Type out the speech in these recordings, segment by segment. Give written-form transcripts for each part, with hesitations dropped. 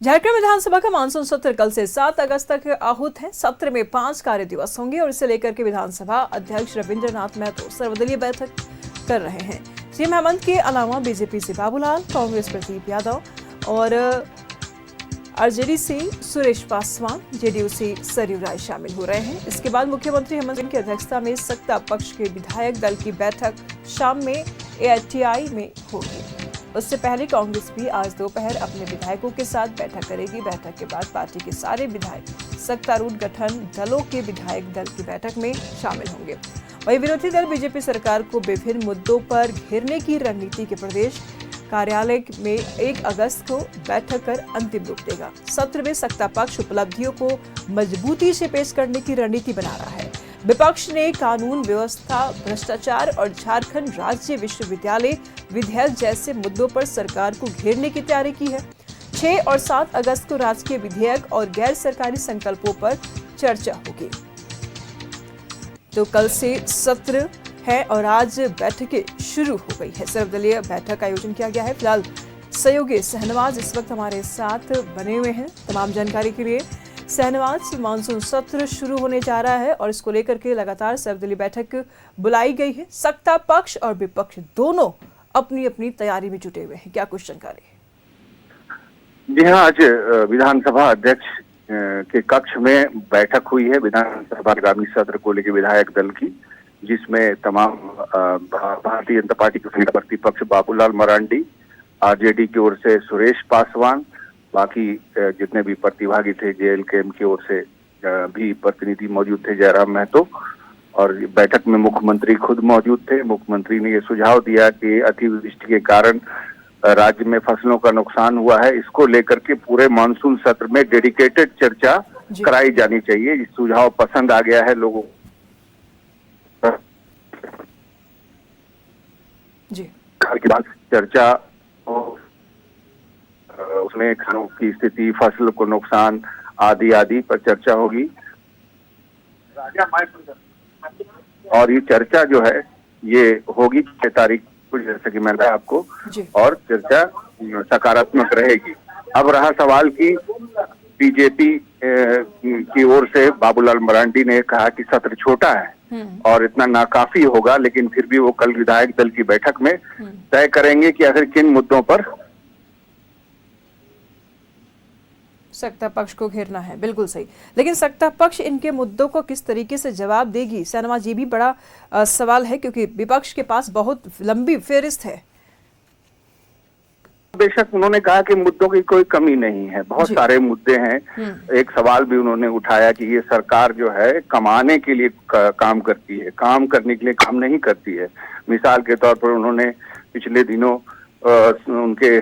झारखंड विधानसभा का मानसून सत्र कल से 7 अगस्त तक आहूत है। सत्र में 5 कार्य दिवस होंगे और इसे लेकर के विधानसभा अध्यक्ष रविंद्रनाथ महतो सर्वदलीय बैठक कर रहे हैं। सीएम हेमंत के अलावा बीजेपी से बाबूलाल, कांग्रेस प्रदीप यादव और आरजेडी से सुरेश पासवान, जेडीयू से सरयू राय शामिल हो रहे हैं। इसके बाद मुख्यमंत्री हेमंत की अध्यक्षता में सत्ता पक्ष के विधायक दल की बैठक शाम में एआईटीआई में होगी। उससे पहले कांग्रेस भी आज दोपहर अपने विधायकों के साथ बैठक करेगी। बैठक के बाद पार्टी के सारे विधायक सत्तारूढ़ गठन दलों के विधायक दल की बैठक में शामिल होंगे। वहीं विरोधी दल बीजेपी सरकार को विभिन्न मुद्दों पर घेरने की रणनीति के प्रदेश कार्यालय में 1 अगस्त को बैठक कर अंतिम रूप देगा। सत्र में सत्ता पक्ष उपलब्धियों को मजबूती से पेश करने की रणनीति बना रहा है। विपक्ष ने कानून व्यवस्था, भ्रष्टाचार और झारखंड राज्य विश्वविद्यालय विधेयक जैसे मुद्दों पर सरकार को घेरने की तैयारी की है। 6 और 7 अगस्त को राजकीय विधेयक और गैर सरकारी संकल्पों पर चर्चा होगी। तो कल से सत्र है और आज बैठकें शुरू हो गई है। सर्वदलीय बैठक का आयोजन किया गया है। फिलहाल सहयोगी शहनवाज इस वक्त हमारे साथ बने हुए हैं तमाम जानकारी के लिए। शहनवाज, मानसून सत्र शुरू होने जा रहा है और इसको लेकर के लगातार सर्वदलीय बैठक बुलाई गई है। सत्ता पक्ष और विपक्ष दोनों अपनी अपनी तैयारी में जुटे हुए हैं, क्या कुछ जानकारी? जी हाँ, आज विधानसभा अध्यक्ष के कक्ष में बैठक हुई है विधानसभा आगामी सत्र को लेकर विधायक दल की, जिसमें तमाम भारतीय जनता पार्टी के प्रतिपक्ष बाबूलाल मरांडी, आरजेडी की ओर से सुरेश पासवान, बाकी जितने भी प्रतिभागी थे जेएलकेएम की ओर से भी प्रतिनिधि मौजूद थे, जयराम महतो, और बैठक में मुख्यमंत्री खुद मौजूद थे। मुख्यमंत्री ने ये सुझाव दिया कि अतिवृष्टि के कारण राज्य में फसलों का नुकसान हुआ है, इसको लेकर के पूरे मानसून सत्र में डेडिकेटेड चर्चा कराई जानी चाहिए। इस सुझाव पसंद आ गया है लोगों जी। के बाद चर्चा उसमें किसानों की स्थिति, फसल को नुकसान आदि आदि पर चर्चा होगी और ये चर्चा जो है ये होगी 6 तारीख को, जैसे कि मैंने आपको, और चर्चा सकारात्मक रहेगी। अब रहा सवाल कि बीजेपी की ओर से बाबूलाल मरांडी ने कहा कि सत्र छोटा है और इतना नाकाफी होगा, लेकिन फिर भी वो कल विधायक दल की बैठक में तय करेंगे कि आखिर किन मुद्दों पर सत्ता पक्ष को घेरना है। बिल्कुल सही, लेकिन सत्ता पक्ष इनके मुद्दों को किस तरीके से जवाब देगी, शहनवाज, ये भी बड़ा सवाल है, क्योंकि विपक्ष के पास बहुत लंबी फेहरिस्त है। बेशक उन्होंने कहा कि मुद्दों की कोई कमी नहीं है, बहुत सारे मुद्दे हैं। एक सवाल भी उन्होंने उठाया कि ये सरकार जो है कमाने के लिए काम करती है, काम करने के लिए काम नहीं करती है। मिसाल के तौर पर उन्होंने पिछले दिनों उनके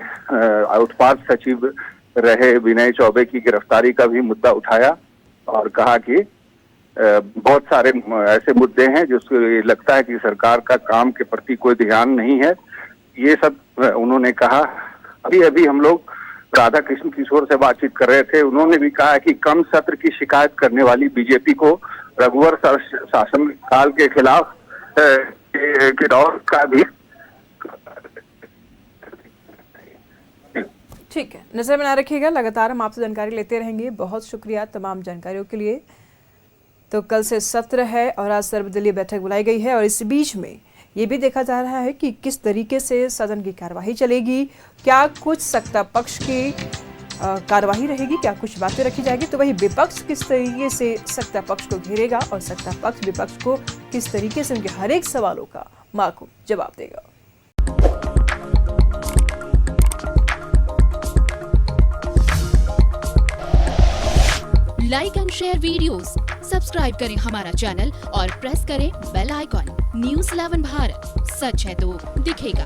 उत्पाद सचिव रहे विनय चौबे की गिरफ्तारी का भी मुद्दा उठाया और कहा कि बहुत सारे ऐसे मुद्दे हैं जिसको ये लगता है कि सरकार का काम के प्रति कोई ध्यान नहीं है। ये सब उन्होंने कहा। अभी हम लोग राधा कृष्ण किशोर से बातचीत कर रहे थे, उन्होंने भी कहा कि कम सत्र की शिकायत करने वाली बीजेपी को रघुवर शासन काल के खिलाफ के दौर का भी। ठीक है, नजर बना रखिएगा, लगातार हम आपसे जानकारी लेते रहेंगे। बहुत शुक्रिया तमाम जानकारियों के लिए। तो कल से सत्र है और आज सर्वदलीय बैठक बुलाई गई है और इस बीच में ये भी देखा जा रहा है कि किस तरीके से सदन की कार्यवाही चलेगी, क्या कुछ सत्ता पक्ष की कार्यवाही रहेगी, क्या कुछ बातें रखी जाएगी, तो वही विपक्ष किस तरीके से सत्ता पक्ष को घेरेगा और सत्ता पक्ष विपक्ष को किस तरीके से उनके हर एक सवालों का माकूल जवाब देगा। Like and share videos, subscribe करें हमारा चैनल और प्रेस करें बेल आइकॉन। News 11 भारत, सच है तो दिखेगा।